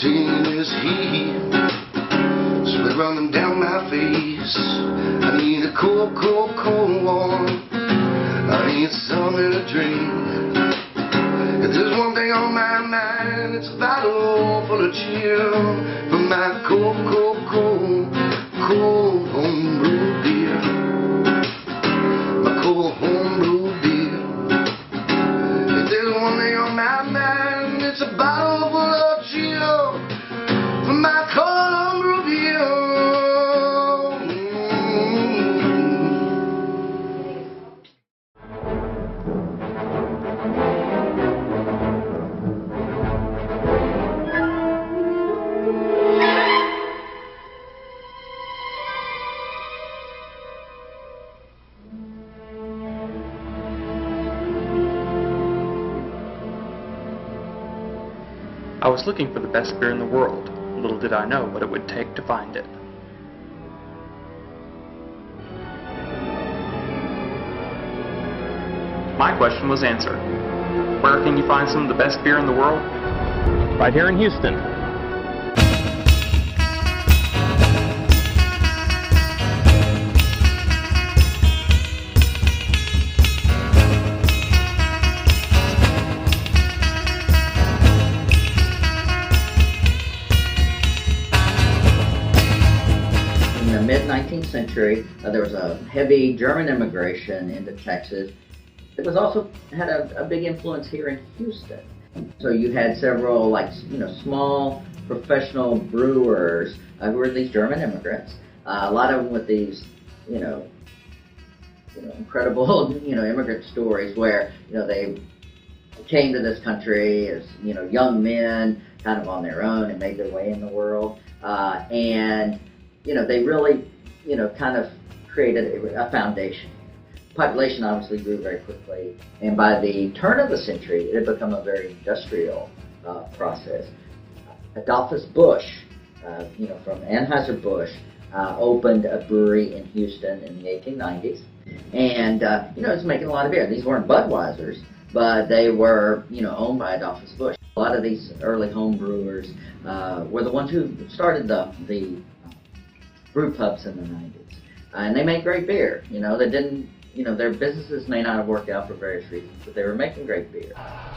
nicotine is heat, sweat running down my face. I need a cool, cool, cool one. I need something to drink. If there's one thing on my mind, it's a bottle full of chill from my cool, cool, cool, cool homebrew beer. My cool homebrew beer. If there's one thing on my mind, it's a bottle full of chill from my cool homebrew beer. I was looking for the best beer in the world. Little did I know what it would take to find it. My question was answered. Where can you find some of the best beer in the world? Right here in Houston. In the mid-19th century, there was a heavy German immigration into Texas. It was also had a big influence here in Houston. So you had several, small professional brewers who were these German immigrants. A lot of them with these, incredible, immigrant stories where, they came to this country as, young men, kind of on their own and made their way in the world. They really, kind of created a foundation. Population obviously grew very quickly, and by the turn of the century, it had become a very industrial process. Adolphus Busch, from Anheuser-Busch, opened a brewery in Houston in the 1890s, and it was making a lot of beer. These weren't Budweisers, but they were, owned by Adolphus Busch. A lot of these early home brewers were the ones who started the brew pubs in the 90s, and they made great beer. They didn't. Their businesses may not have worked out for various reasons, but they were making great beer.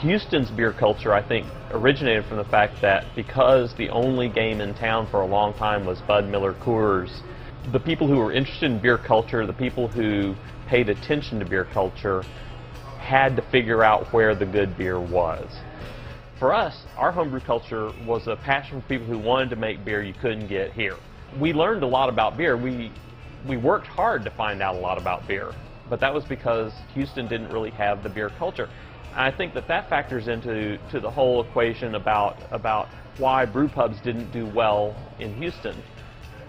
Houston's beer culture, I think, originated from the fact that because the only game in town for a long time was Bud Miller Coors, the people who were interested in beer culture, the people who paid attention to beer culture, had to figure out where the good beer was. For us, our homebrew culture was a passion for people who wanted to make beer you couldn't get here. We learned a lot about beer. We worked hard to find out a lot about beer. But that was because Houston didn't really have the beer culture. And I think that factors into the whole equation about why brew pubs didn't do well in Houston.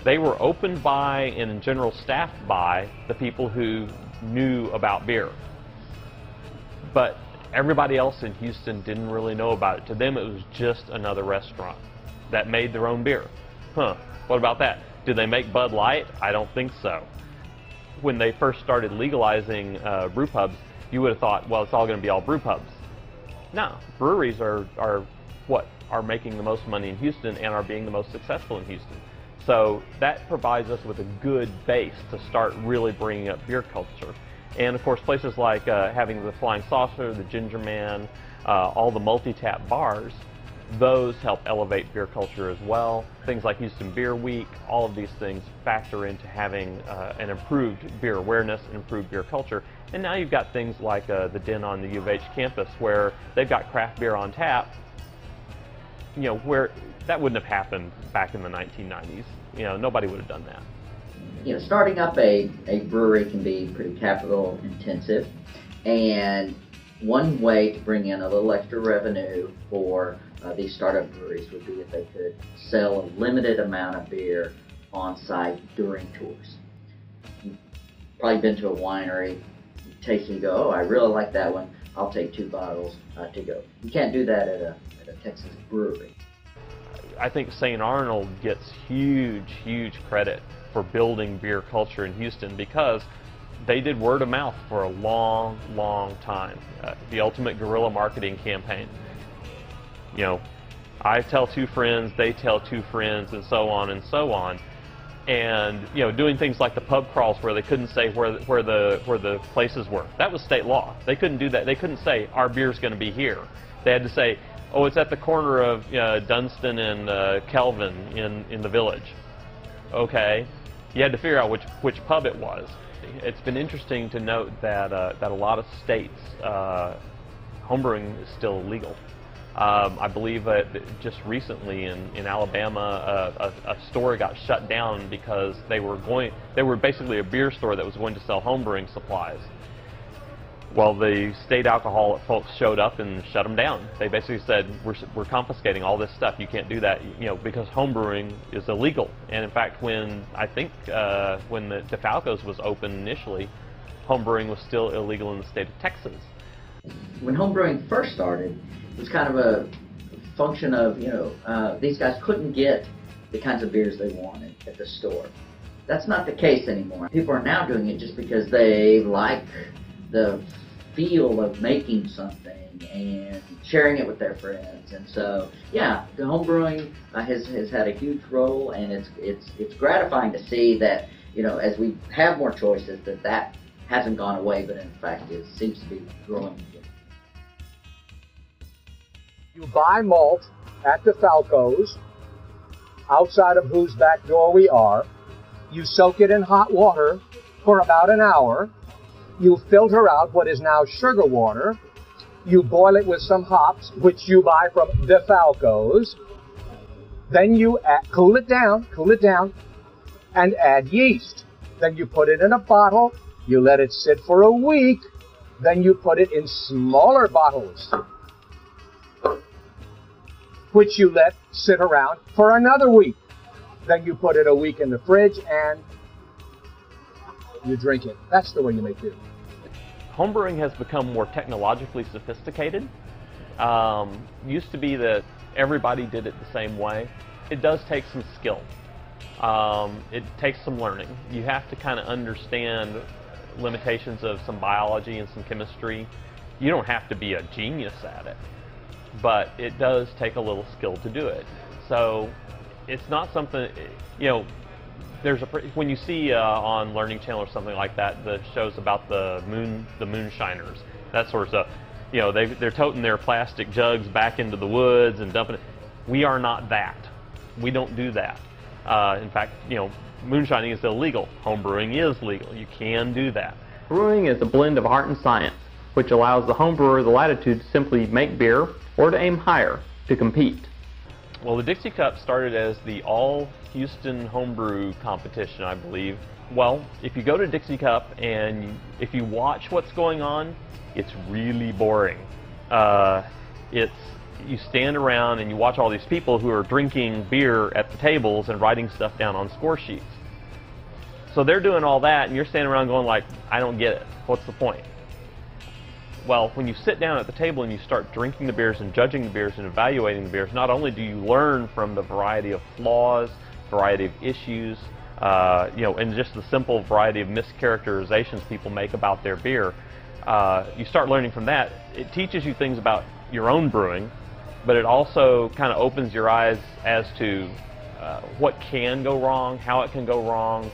They were opened by and in general staffed by the people who knew about beer. But everybody else in Houston didn't really know about it. To them it was just another restaurant that made their own beer. What about that? Did they make Bud Light? I don't think so. When they first started legalizing brew pubs, you would have thought, well, it's all going to be all brew pubs. No, breweries are making the most money in Houston and are being the most successful in Houston. So that provides us with a good base to start really bringing up beer culture. And of course, places like having the Flying Saucer, the Ginger Man, all the multi-tap bars, those help elevate beer culture as well. Things like Houston Beer Week, all of these things factor into having an improved beer awareness and improved beer culture. And now you've got things like the Den on the U of H campus where they've got craft beer on tap, where that wouldn't have happened back in the 1990s. Nobody would have done that. Starting up a brewery can be pretty capital intensive, and one way to bring in a little extra revenue for these startup breweries would be if they could sell a limited amount of beer on site during tours. You've probably been to a winery, you taste it and go, oh, I really like that one, I'll take 2 bottles to go. You can't do that at a Texas brewery. I think St. Arnold gets huge credit for building beer culture in Houston because they did word of mouth for a long time. The ultimate guerrilla marketing campaign. I tell two friends, they tell two friends, and so on and so on. And doing things like the pub crawls where they couldn't say where the places were. That was state law. They couldn't do that. They couldn't say our beer's going to be here. They had to say, oh, it's at the corner of Dunstan and Kelvin in the village. Okay, you had to figure out which pub it was. It's been interesting to note that a lot of states homebrewing is still illegal. I believe that just recently in Alabama, a store got shut down because they were basically a beer store that was going to sell homebrewing supplies. Well, the state alcohol folks showed up and shut them down. They basically said, we're confiscating all this stuff. You can't do that, because homebrewing is illegal. And in fact, when the DeFalco's was open initially, homebrewing was still illegal in the state of Texas. When homebrewing first started, it was kind of a function of, these guys couldn't get the kinds of beers they wanted at the store. That's not the case anymore. People are now doing it just because they like the feel of making something and sharing it with their friends. And so, yeah, the homebrewing has had a huge role, and it's gratifying to see that, as we have more choices, that hasn't gone away, but in fact it seems to be growing again. You buy malt at DeFalco's, outside of whose back door we are. You soak it in hot water for about an hour. You filter out what is now sugar water. You boil it with some hops, which you buy from DeFalco's. Then you cool it down, and add yeast. Then you put it in a bottle. You let it sit for a week. Then you put it in smaller bottles, which you let sit around for another week. Then you put it a week in the fridge and you drink it. That's the way you make beer. Homebrewing has become more technologically sophisticated. Used to be that everybody did it the same way. It does take some skill. It takes some learning. You have to kind of understand limitations of some biology and some chemistry. You don't have to be a genius at it, but it does take a little skill to do it. So it's not something, when you see on Learning Channel or something like that, the shows about the moonshiners, that sort of stuff, they're toting their plastic jugs back into the woods and dumping it. We are not that. We don't do that. In fact, moonshining is illegal. Homebrewing is legal. You can do that. Brewing is a blend of art and science, which allows the homebrewer the latitude to simply make beer or to aim higher, to compete. Well, the Dixie Cup started as the all-Houston homebrew competition, I believe. Well, if you go to Dixie Cup and if you watch what's going on, it's really boring. You stand around and you watch all these people who are drinking beer at the tables and writing stuff down on score sheets. So they're doing all that and you're standing around going like, I don't get it. What's the point? Well, when you sit down at the table and you start drinking the beers and judging the beers and evaluating the beers, not only do you learn from the variety of flaws, variety of issues, and just the simple variety of mischaracterizations people make about their beer, you start learning from that. It teaches you things about your own brewing, but it also kind of opens your eyes as to what can go wrong, how it can go wrong,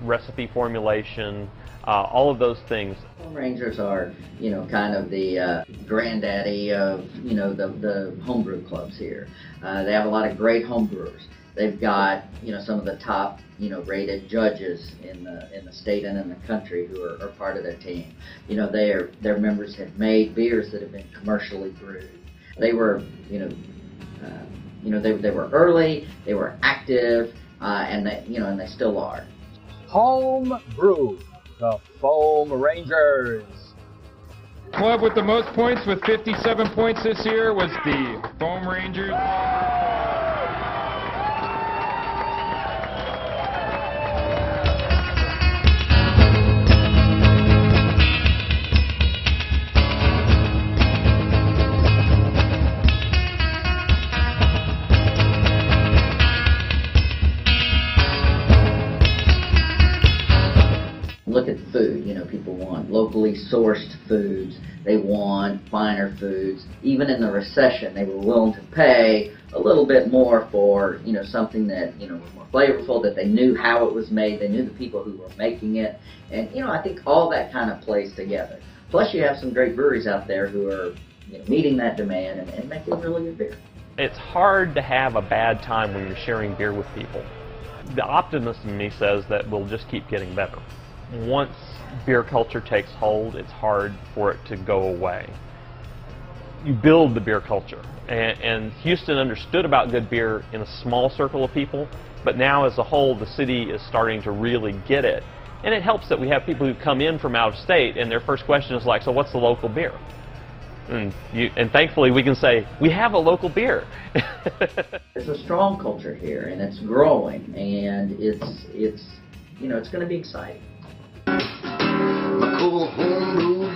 recipe formulation, all of those things. Home Rangers are, kind of the granddaddy of, the homebrew clubs here. They have a lot of great homebrewers. They've got, some of the top, rated judges in the state and in the country who are part of their team. Their members have made beers that have been commercially brewed. They were, they were early, they were active, and they still are. Home brew, the Foam Rangers. Club with the most points, with 57 points this year, was the Foam Rangers. Look at food. You know, people want locally sourced foods. They want finer foods. Even in the recession, they were willing to pay a little bit more for, you know, something that, you know, was more flavorful, that they knew how it was made, they knew the people who were making it. And, you know, I think all that kind of plays together. Plus, you have some great breweries out there who are, you know, meeting that demand and making really good beer. It's hard to have a bad time when you're sharing beer with people. The optimist in me says that we'll just keep getting better. Once beer culture takes hold, it's hard for it to go away. You build the beer culture, and Houston understood about good beer in a small circle of people, but now as a whole the city is starting to really get it. And it helps that we have people who come in from out of state and their first question is like, so what's the local beer? And thankfully we can say, we have a local beer. There's a strong culture here, and it's growing, and it's you know, it's going to be exciting. My cool homebrew